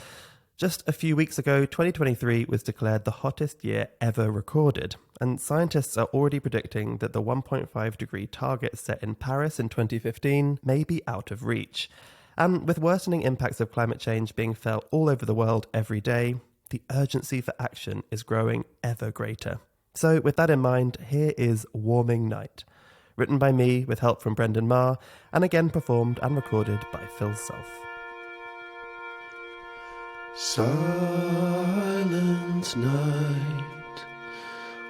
Speaker 8: Just a few weeks ago, 2023 was declared the hottest year ever recorded, and scientists are already predicting that the 1.5 degree target set in Paris in 2015 may be out of reach. And with worsening impacts of climate change being felt all over the world every day, the urgency for action is growing ever greater. So with that in mind, here is Warming Night. written by me with help from Brendan Marr, and again performed and recorded by Phil Self.
Speaker 11: Silent night,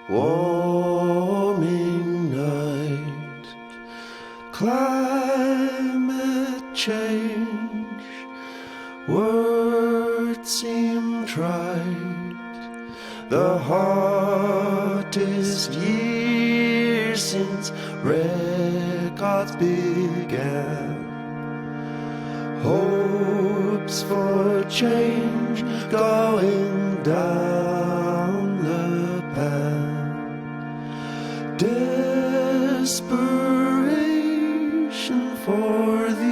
Speaker 11: warming night, climate change, words seem trite, the hottest year since records began. Hopes for change going down the pan. Desperation for thee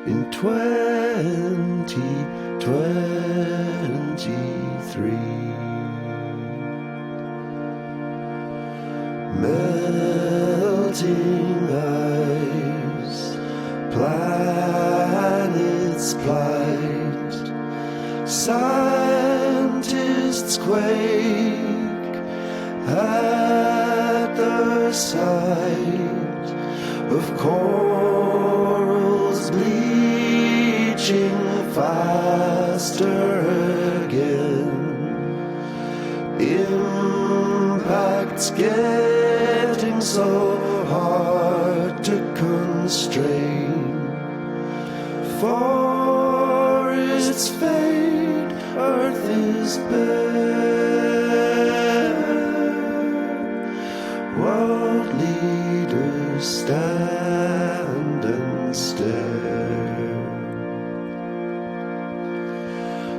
Speaker 11: in 2023. Melting ice, planets plight, scientists quake at the sight of corals bleaching faster again. Impacts getting so hard to constrain. Forests fade, earth is bare. World leaders stand and stare.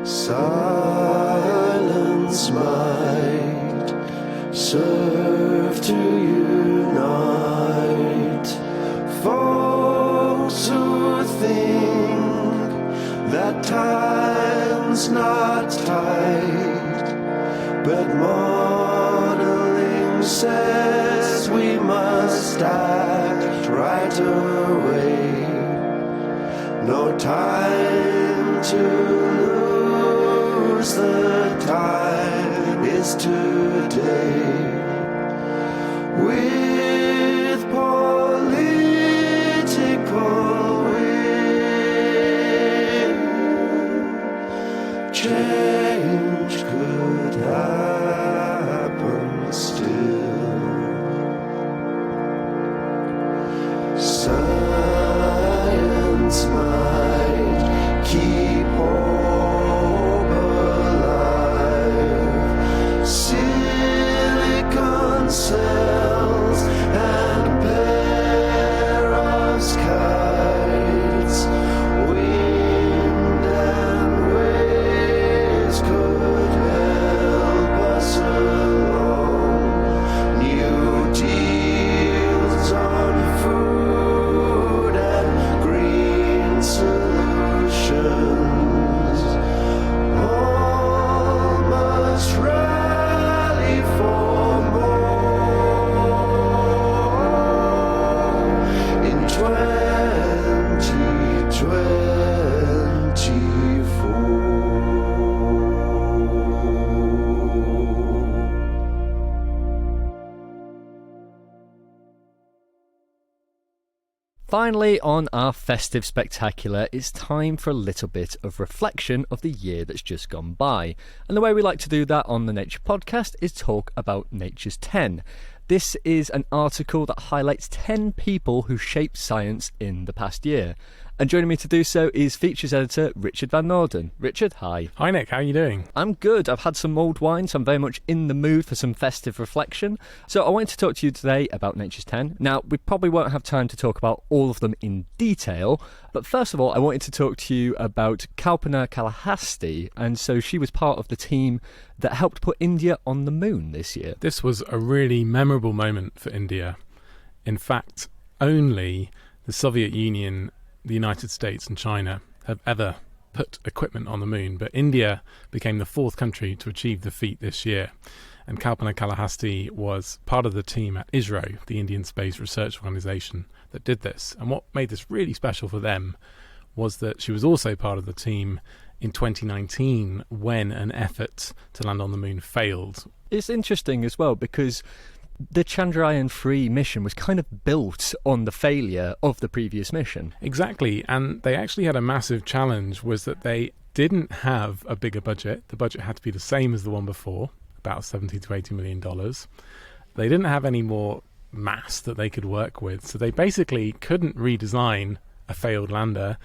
Speaker 11: Silence might serve to unite folks who think that time's not tight, but modeling says we must act right away. No time to lose, the time is today. With political will, change could happen still. Science might keep hope alive. Silicon cells and perovskites, wind and waves could help us along. New deals on food and green solutions. All must rally for more in 2024.
Speaker 7: Finally, on our festive spectacular, it's time for a little bit of reflection of the year that's just gone by. And the way we like to do that on the Nature Podcast is talk about Nature's 10. This is an article that highlights 10 people who shaped science in the past year. And joining me to do so is features editor Richard Van Norden. Richard, hi.
Speaker 12: Hi Nick, how are you doing?
Speaker 7: I'm good. I've had some mulled wine, so I'm very much in the mood for some festive reflection. So I wanted to talk to you today about Nature's 10. Now, we probably won't have time to talk about all of them in detail, but first of all, I wanted to talk to you about Kalpana Kalahasti, and so she was part of the team that helped put India on the moon this year.
Speaker 12: This was a really memorable moment for India. In fact, only the Soviet Union, the United States and China have ever put equipment on the moon, but India became the fourth country to achieve the feat this year. And Kalpana Kalahasti was part of the team at ISRO, the Indian Space Research Organisation, that did this. And what made this really special for them was that she was also part of the team in 2019 when an effort to land on the moon failed.
Speaker 7: It's interesting as well because the Chandrayaan-3 mission was kind of built on the failure of the previous mission.
Speaker 12: Exactly, and they actually had a massive challenge, was that they didn't have a bigger budget. The budget had to be the same as the one before, about $70 to $80 million. They didn't have any more mass that they could work with, so they basically couldn't redesign a failed lander,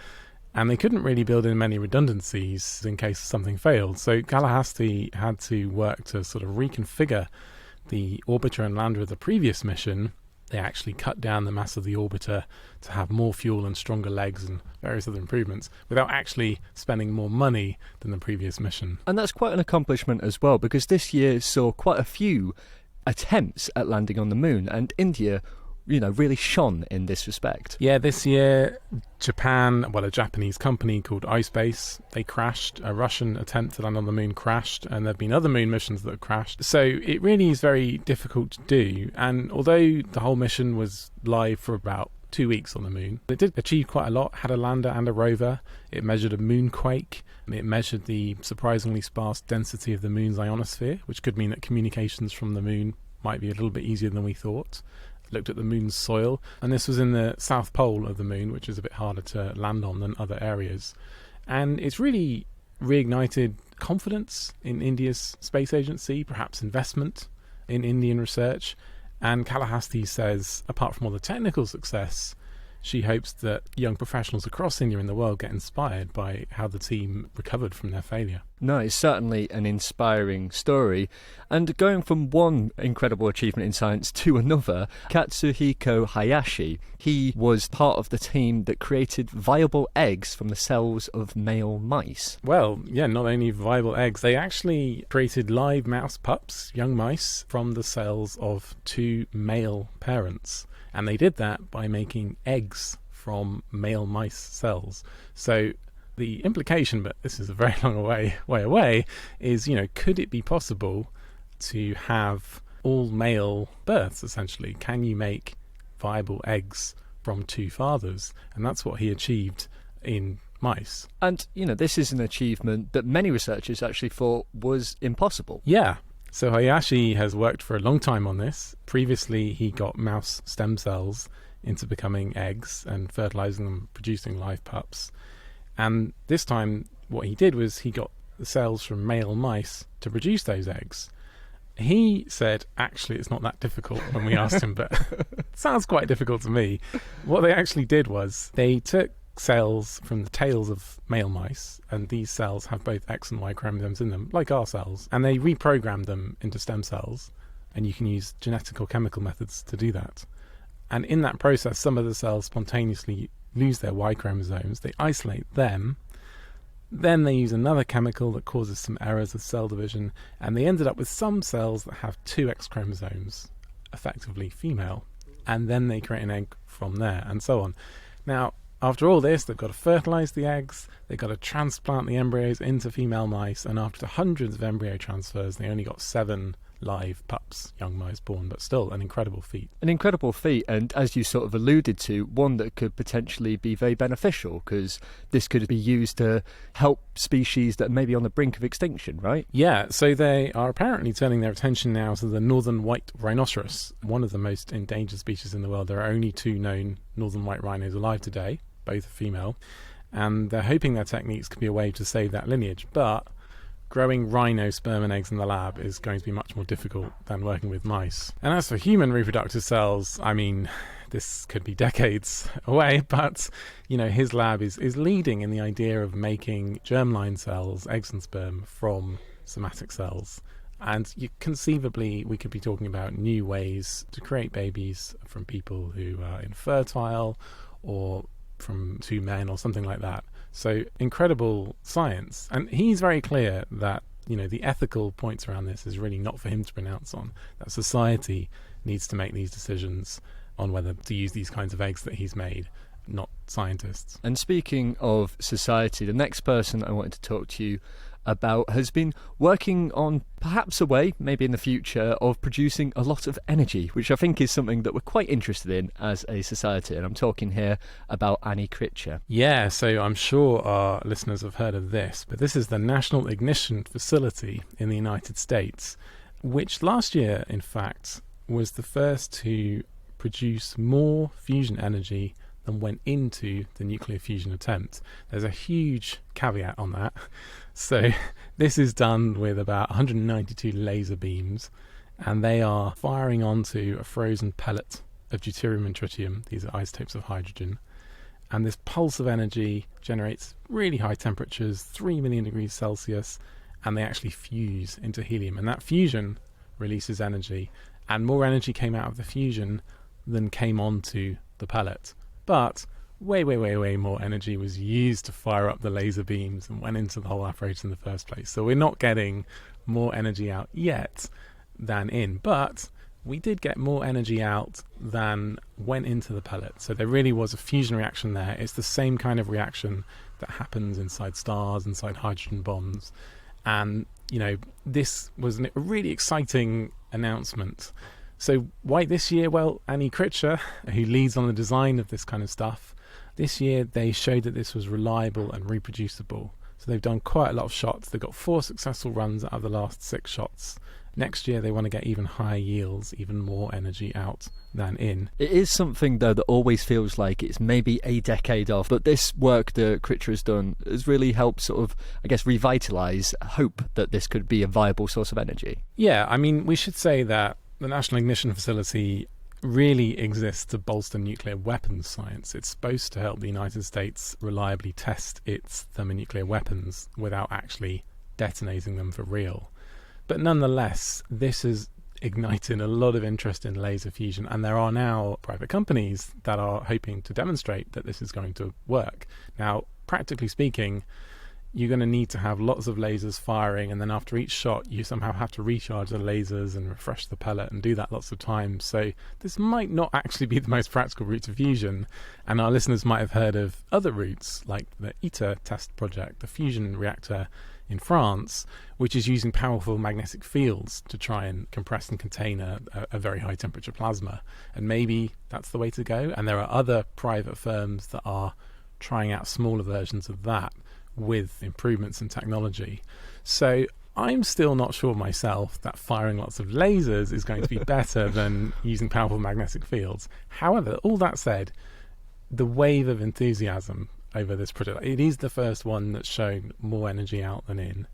Speaker 12: and they couldn't really build in many redundancies in case something failed. So Kalahasti had to work to sort of reconfigure the orbiter and lander of the previous mission. They actually cut down the mass of the orbiter to have more fuel and stronger legs and various other improvements without actually spending more money than the previous mission.
Speaker 7: And that's quite an accomplishment as well, because this year saw quite a few attempts at landing on the moon, and India, really shone in this respect.
Speaker 12: Yeah, this year, Japan, a Japanese company called iSpace, they crashed. A Russian attempt to land on the moon crashed, and there have been other moon missions that have crashed. So it really is very difficult to do. And although the whole mission was live for about 2 weeks on the moon, it did achieve quite a lot, had a lander and a rover. It measured a moonquake. It measured the surprisingly sparse density of the moon's ionosphere, which could mean that communications from the moon might be a little bit easier than we thought. Looked at the moon's soil, and this was in the south pole of the moon, which is a bit harder to land on than other areas. And it's really reignited confidence in India's space agency, perhaps investment in Indian research. And Kalahasti says, apart from all the technical success, she hopes that young professionals across India and the world get inspired by how the team recovered from their failure.
Speaker 7: No, it's certainly an inspiring story. And going from one incredible achievement in science to another, Katsuhiko Hayashi, he was part of the team that created viable eggs from the cells of male mice.
Speaker 12: Well, yeah, not only viable eggs, they actually created live mouse pups, young mice, from the cells of 2 male parents. And they did that by making eggs from male mice cells. So the implication, but this is a very long way away, is, could it be possible to have all male births, essentially? Can you make viable eggs from 2 fathers? And that's what he achieved in mice.
Speaker 7: And, this is an achievement that many researchers actually thought was impossible.
Speaker 12: Yeah. So Hayashi has worked for a long time on this. Previously, he got mouse stem cells into becoming eggs and fertilizing them, producing live pups. And this time, what he did was he got the cells from male mice to produce those eggs. He said, actually, it's not that difficult when we asked him, but it sounds quite difficult to me. What they actually did was they took cells from the tails of male mice, and these cells have both X and Y chromosomes in them, like our cells, and they reprogrammed them into stem cells, and you can use genetic or chemical methods to do that. And in that process, some of the cells spontaneously lose their Y chromosomes, they isolate them, then they use another chemical that causes some errors of cell division, and they ended up with some cells that have 2 X chromosomes, effectively female, and then they create an egg from there, and so on. Now, after all this, they've got to fertilize the eggs, they've got to transplant the embryos into female mice, and after hundreds of embryo transfers, they only got 7 live pups, young mice born, but still an incredible feat.
Speaker 7: An incredible feat, and as you sort of alluded to, one that could potentially be very beneficial, because this could be used to help species that may be on the brink of extinction, right?
Speaker 12: Yeah, so they are apparently turning their attention now to the northern white rhinoceros, one of the most endangered species in the world. There are only 2 known northern white rhinos alive today, both are female, and they're hoping their techniques could be a way to save that lineage, but growing rhino sperm and eggs in the lab is going to be much more difficult than working with mice. And as for human reproductive cells, I mean, this could be decades away, but, his lab is leading in the idea of making germline cells, eggs and sperm, from somatic cells. And conceivably, we could be talking about new ways to create babies from people who are infertile or from 2 men or something like that. So incredible science. And he's very clear that, the ethical points around this is really not for him to pronounce on. That society needs to make these decisions on whether to use these kinds of eggs that he's made, not scientists.
Speaker 7: And speaking of society, the next person I wanted to talk to you about has been working on perhaps a way, maybe in the future, of producing a lot of energy, which I think is something that we're quite interested in as a society. And I'm talking here about Annie Critcher.
Speaker 12: Yeah, so I'm sure our listeners have heard of this, but this is the National Ignition Facility in the United States, which last year, in fact, was the first to produce more fusion energy than went into the nuclear fusion attempt. There's a huge caveat on that. So this is done with about 192 laser beams, and they are firing onto a frozen pellet of deuterium and tritium. These are isotopes of hydrogen. And this pulse of energy generates really high temperatures, 3 million degrees Celsius, and they actually fuse into helium. And that fusion releases energy, and more energy came out of the fusion than came onto the pellet. But way more energy was used to fire up the laser beams and went into the whole apparatus in the first place. So we're not getting more energy out yet than in, but we did get more energy out than went into the pellet. So there really was a fusion reaction there. It's the same kind of reaction that happens inside stars, inside hydrogen bombs. And, you know, this was a really exciting announcement. So why this year? Well, Annie Critcher, who leads on the design of this kind of stuff, this year they showed that this was reliable and reproducible. So they've done quite a lot of shots. They've got 4 successful runs out of the last 6 shots. Next year they want to get even higher yields, even more energy out than in.
Speaker 7: It is something, though, that always feels like it's maybe a decade off, but this work that Critcher has done has really helped sort of, I guess, revitalise hope that this could be a viable source of energy.
Speaker 12: Yeah, I mean, we should say that the National Ignition Facility really exists to bolster nuclear weapons science. It's supposed to help the United States reliably test its thermonuclear weapons without actually detonating them for real. But nonetheless, this has ignited a lot of interest in laser fusion, and there are now private companies that are hoping to demonstrate that this is going to work. Now, practically speaking, you're going to need to have lots of lasers firing, and then after each shot you somehow have to recharge the lasers and refresh the pellet and do that lots of times. So this might not actually be the most practical route to fusion, and our listeners might have heard of other routes like the ITER test project, the fusion reactor in France, which is using powerful magnetic fields to try and compress and contain a very high temperature plasma. And maybe that's the way to go. And there are other private firms that are trying out smaller versions of that with improvements in technology. So I'm still not sure myself that firing lots of lasers is going to be better than using powerful magnetic fields. However, all that said, the wave of enthusiasm over this project, it is the first one that's shown more energy out than in,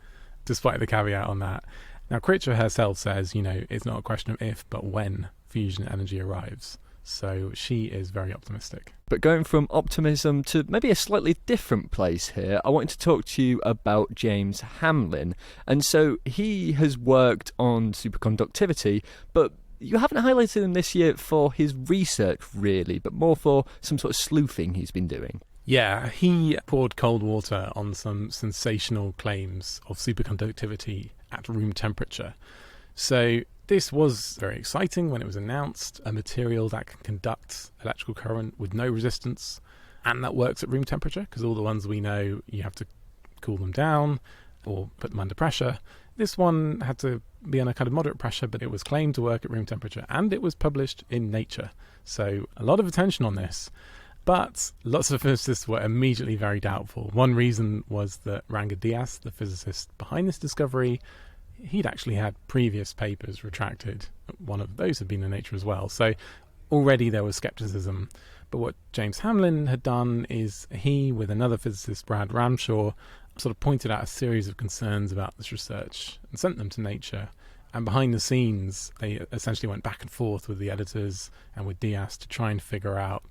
Speaker 12: despite the caveat on that. Now, Critcher herself says, you know, it's not a question of if, but when fusion energy arrives. So she is very optimistic.
Speaker 7: But going from optimism to maybe a slightly different place here, I wanted to talk to you about James Hamlin. And so he has worked on superconductivity, but you haven't highlighted him this year for his research, really, but more for some sort of sleuthing he's been doing.
Speaker 12: Yeah, he poured cold water on some sensational claims of superconductivity at room temperature. So this was very exciting when it was announced, a material that can conduct electrical current with no resistance, and that works at room temperature, because all the ones we know, you have to cool them down or put them under pressure. This one had to be on a kind of moderate pressure, but it was claimed to work at room temperature, and it was published in Nature. So a lot of attention on this. But lots of physicists were immediately very doubtful. One reason was that Ranga Dias, the physicist behind this discovery, he'd actually had previous papers retracted. One of those had been in Nature as well. So already there was skepticism. But what James Hamlin had done is he, with another physicist, Brad Ramshaw, sort of pointed out a series of concerns about this research and sent them to Nature. And behind the scenes, they essentially went back and forth with the editors and with Dias to try and figure out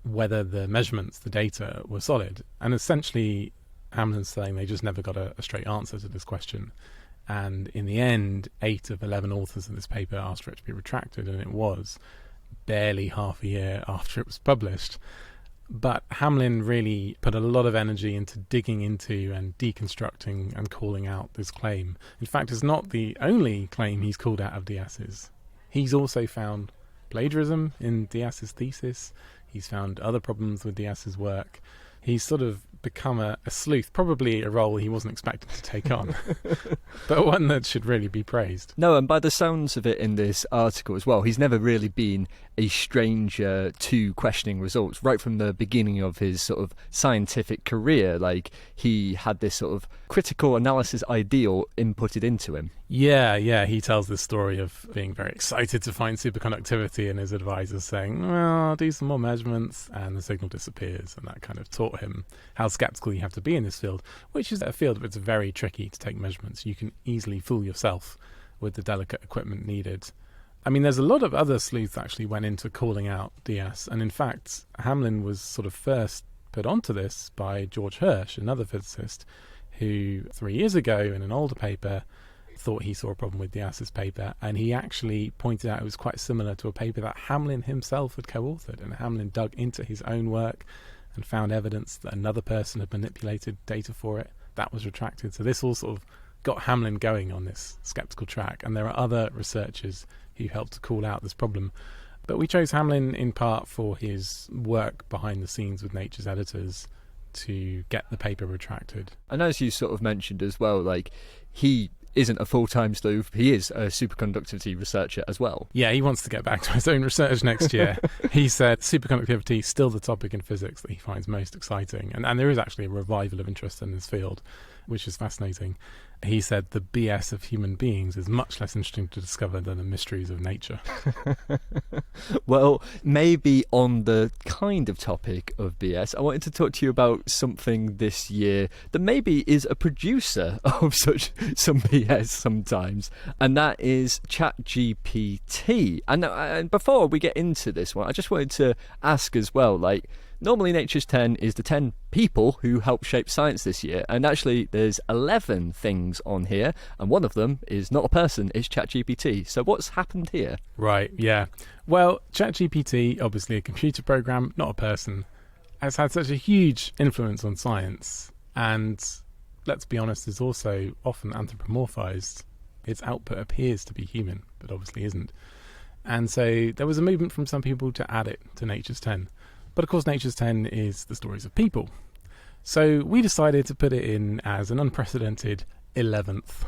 Speaker 12: whether the measurements, the data, were solid. And essentially, Hamlin's saying they just never got a straight answer to this question. And in the end, 8 of 11 authors of this paper asked for it to be retracted, and it was barely half a year after it was published. But Hamlin really put a lot of energy into digging into and deconstructing and calling out this claim. In fact, it's not the only claim he's called out of Dias's. He's also found plagiarism in Dias's thesis. He's found other problems with Dias's work. He's sort of become a sleuth, probably a role he wasn't expected to take on, but one that should really be praised.
Speaker 7: No, and by the sounds of it in this article as well, he's never really been a stranger to questioning results. Right from the beginning of his sort of scientific career, like, he had this sort of critical analysis ideal inputted into him.
Speaker 12: Yeah, he tells this story of being very excited to find superconductivity and his advisors saying, well, do some more measurements, and the signal disappears, and that kind of taught him how sceptical you have to be in this field, which is a field where it's very tricky to take measurements. You can easily fool yourself with the delicate equipment needed. I mean, there's a lot of other sleuths actually went into calling out DS, and in fact, Hamlin was sort of first put onto this by George Hirsch, another physicist, who 3 years ago in an older paper thought he saw a problem with Dias's paper, and he actually pointed out it was quite similar to a paper that Hamlin himself had co-authored, and Hamlin dug into his own work and found evidence that another person had manipulated data for it. That was retracted. So this all sort of got Hamlin going on this skeptical track, and there are other researchers who helped to call out this problem. But we chose Hamlin in part for his work behind the scenes with Nature's editors to get the paper retracted.
Speaker 7: And as you sort of mentioned as well, like, he isn't a full-time sleuth, he is a superconductivity researcher as well.
Speaker 12: Yeah, he wants to get back to his own research next year. He said superconductivity is still the topic in physics that he finds most exciting, and there is actually a revival of interest in this field, which is fascinating. He said the BS of human beings is much less interesting to discover than the mysteries of nature.
Speaker 7: Well, maybe on the kind of topic of BS, I wanted to talk to you about something this year that maybe is a producer of some BS sometimes, and that is ChatGPT. And before we get into this one, I just wanted to ask as well, like, normally Nature's 10 is the 10 people who helped shape science this year, and actually there's 11 things on here, and one of them is not a person, it's ChatGPT. So what's happened here?
Speaker 12: Right, yeah. Well, ChatGPT, obviously a computer program, not a person, has had such a huge influence on science, and let's be honest, is also often anthropomorphized. Its output appears to be human, but obviously isn't. And so there was a movement from some people to add it to Nature's 10. But of course, Nature's 10 is the stories of people. So we decided to put it in as an unprecedented 11th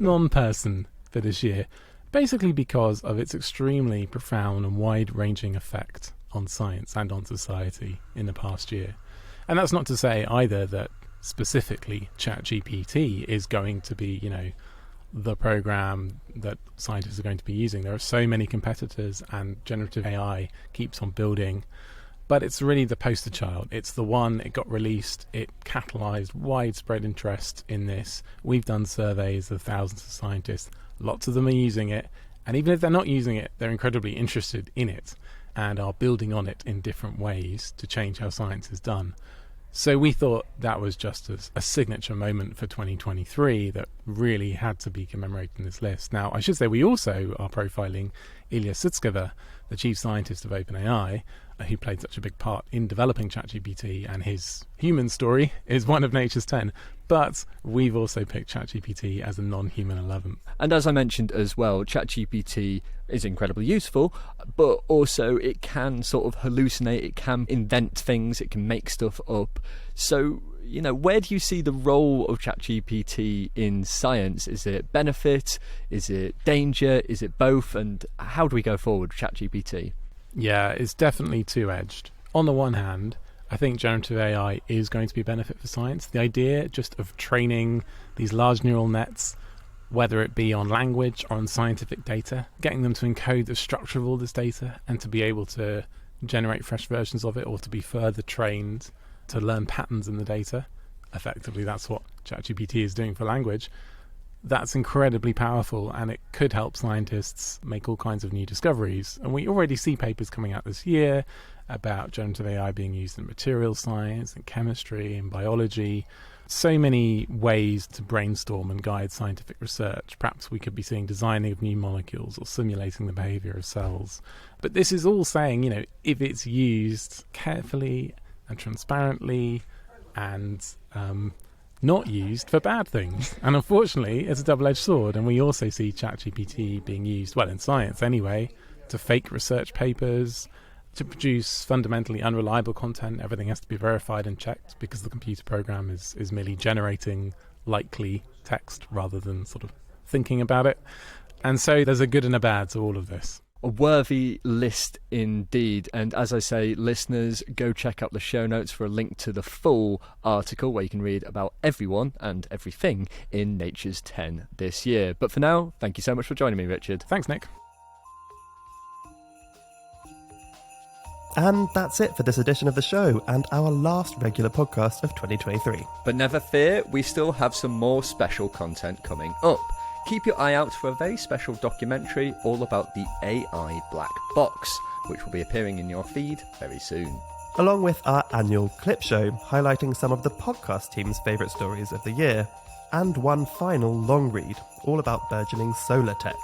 Speaker 12: non-person for this year, basically because of its extremely profound and wide-ranging effect on science and on society in the past year. And that's not to say either that specifically ChatGPT is going to be, the program that scientists are going to be using. There are so many competitors, and generative AI keeps on building. But it's really the poster child. It's the one, it got released, it catalysed widespread interest in this. We've done surveys of thousands of scientists. Lots of them are using it. And even if they're not using it, they're incredibly interested in it and are building on it in different ways to change how science is done. So we thought that was just a signature moment for 2023 that really had to be commemorated in this list. Now, I should say we also are profiling Ilya Sutskever, the chief scientist of OpenAI, who played such a big part in developing ChatGPT, and his human story is one of Nature's 10. But we've also picked ChatGPT as a non-human 11th.
Speaker 7: And as I mentioned as well, ChatGPT is incredibly useful, but also it can sort of hallucinate, it can invent things, it can make stuff up. So, where do you see the role of ChatGPT in science? Is it benefit? Is it danger? Is it both? And how do we go forward with ChatGPT?
Speaker 12: Yeah, it's definitely two-edged. On the one hand, I think generative AI is going to be a benefit for science. The idea just of training these large neural nets, whether it be on language or on scientific data, getting them to encode the structure of all this data and to be able to generate fresh versions of it, or to be further trained to learn patterns in the data. Effectively, that's what ChatGPT is doing for language. That's incredibly powerful, and it could help scientists make all kinds of new discoveries. And we already see papers coming out this year about generative AI being used in materials science and chemistry and biology. So many ways to brainstorm and guide scientific research. Perhaps we could be seeing designing of new molecules or simulating the behavior of cells. But this is all saying, if it's used carefully and transparently and not used for bad things. And unfortunately, it's a double-edged sword. And we also see ChatGPT being used, well, in science anyway, to fake research papers, to produce fundamentally unreliable content. Everything has to be verified and checked because the computer program is merely generating likely text rather than sort of thinking about it. And so there's a good and a bad to all of this.
Speaker 7: A worthy list indeed. And as I say, listeners, go check out the show notes for a link to the full article where you can read about everyone and everything in Nature's 10 this year. But for now, thank you so much for joining me, Richard.
Speaker 12: Thanks, Nick.
Speaker 8: And that's it for this edition of the show and our last regular podcast of 2023.
Speaker 7: But never fear, we still have some more special content coming up. Keep your eye out for a very special documentary all about the AI black box, which will be appearing in your feed very soon.
Speaker 8: Along with our annual clip show, highlighting some of the podcast team's favourite stories of the year, and one final long read, all about burgeoning solar tech.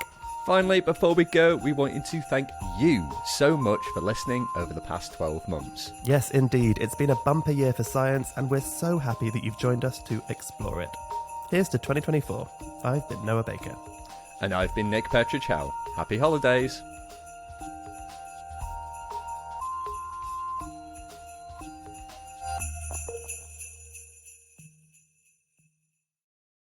Speaker 7: Finally, before we go, we want to thank you so much for listening over the past 12 months.
Speaker 8: Yes, indeed, it's been a bumper year for science, and we're so happy that you've joined us to explore it. Here's to 2024. I've been Noah Baker.
Speaker 7: And I've been Nick Petrichow. Happy holidays.